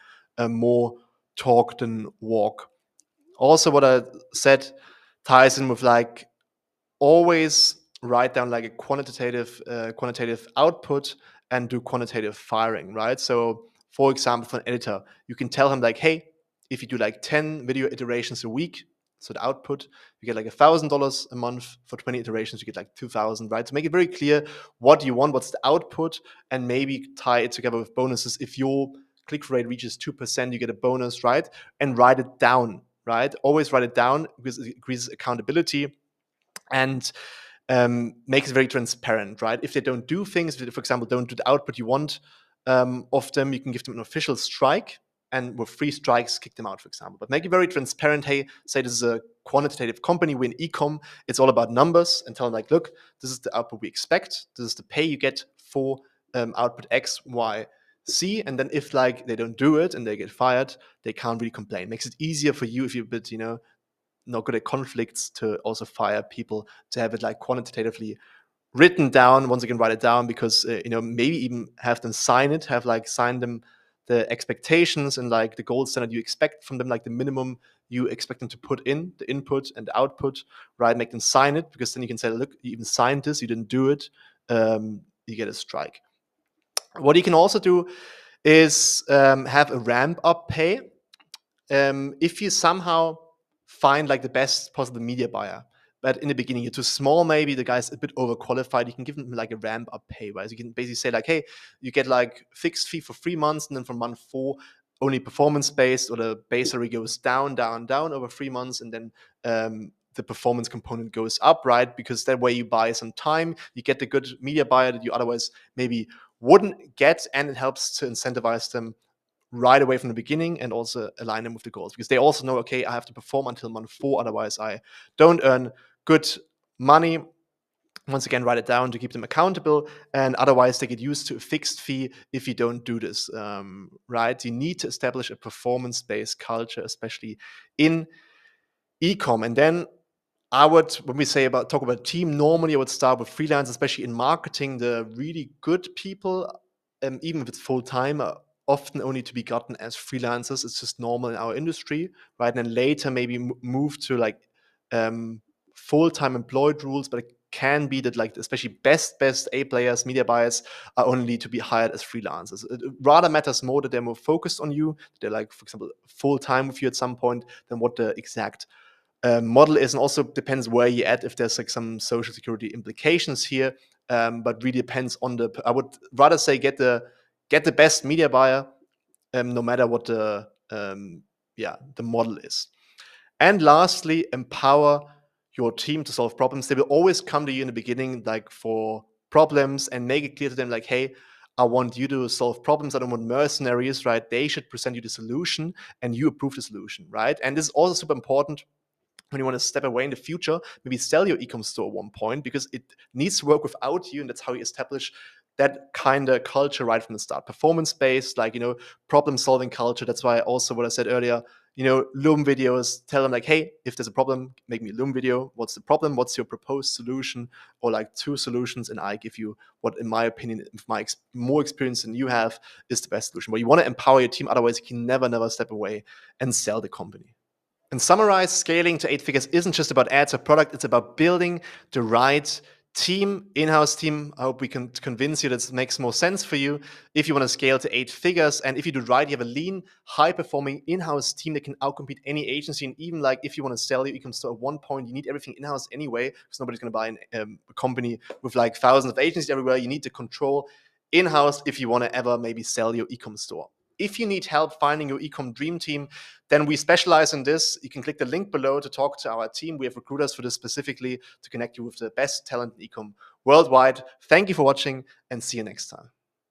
more talk than walk. Also, what I said ties in with like, always write down like a quantitative output and do quantitative firing, right? So for example, for an editor, you can tell him like, hey, if you do like 10 video iterations a week, so the output, you get like $1,000 a month. For 20 iterations, you get like 2,000, right? To make it very clear what you want, what's the output, and maybe tie it together with bonuses. If your click rate reaches 2%, you get a bonus, right? And write it down, right? Always write it down, because it increases accountability and makes it very transparent, right? If they don't do things, if they, for example, don't do the output you want of them, you can give them an official strike, and with 3 strikes, kick them out, for example. But make it very transparent. Hey, say this is a quantitative company, we're in eCom, it's all about numbers, and tell them like, look, this is the output we expect, this is the pay you get for output X, Y, C, and then if like they don't do it and they get fired, they can't really complain. Makes it easier for you if you're a bit, not good at conflicts, to also fire people, to have it like quantitatively written down. Once again, write it down, because maybe even have them sign it, sign them the expectations and like the gold standard you expect from them, like the minimum you expect them to put in, the input and the output, right? Make them sign it, because then you can say, look, you even signed this, you didn't do it, you get a strike. What you can also do is have a ramp up pay. If you somehow find like the best possible media buyer, but in the beginning you're too small, maybe the guy's a bit overqualified, you can give him like a ramp up pay, right? So you can basically say like, hey, you get like fixed fee for 3 months, and then from month 4 only performance based, or the base salary goes down, down, down over 3 months, and then the performance component goes up, right? Because that way you buy some time, you get the good media buyer that you otherwise maybe wouldn't get, and it helps to incentivize them right away from the beginning, and also align them with the goals, because they also know, okay, I have to perform until month 4, otherwise I don't earn good money. Once again, write it down to keep them accountable, and otherwise they get used to a fixed fee if you don't do this, right? You need to establish a performance-based culture, especially in ecom. And then when we talk about team, normally I would start with freelance, especially in marketing. The really good people, even if it's full time, are often only to be gotten as freelancers. It's just normal in our industry, right? And then later maybe move to like full time employed rules. But it can be that like especially best A players, media buyers, are only to be hired as freelancers. It rather matters more that they're more focused on you. They're like, for example, full time with you at some point, than what the exact model is. And also depends where you're at, if there's like some social security implications here, but really depends on I would rather say get the best media buyer, no matter what the model is. And lastly, empower your team to solve problems. They will always come to you in the beginning like for problems, and make it clear to them like, hey, I want you to solve problems. I don't want mercenaries, right? They should present you the solution, and you approve the solution, right? And this is also super important when you want to step away in the future, maybe sell your ecom store at one point, because it needs to work without you. And that's how you establish that kind of culture right from the start. Performance-based, like, problem-solving culture. That's why also what I said earlier, Loom videos, tell them like, hey, if there's a problem, make me a Loom video. What's the problem? What's your proposed solution? Or like 2 solutions, and I give you what, in my opinion, with my more experience than you have, is the best solution. But you want to empower your team. Otherwise, you can never step away and sell the company. And summarize, scaling to 8 figures isn't just about ads or product. It's about building the right team, in-house team. I hope we can convince you that it makes more sense for you if you want to scale to 8 figures. And if you do right, you have a lean, high-performing in-house team that can outcompete any agency. And even like if you want to sell your ecom store at one point, you need everything in-house anyway, because nobody's going to buy a company with like thousands of agencies everywhere. You need the control in-house if you want to ever maybe sell your ecom store. If you need help finding your ecom dream team, then we specialize in this. You can click the link below to talk to our team. We have recruiters for this specifically to connect you with the best talent in ecom worldwide. Thank you for watching and see you next time.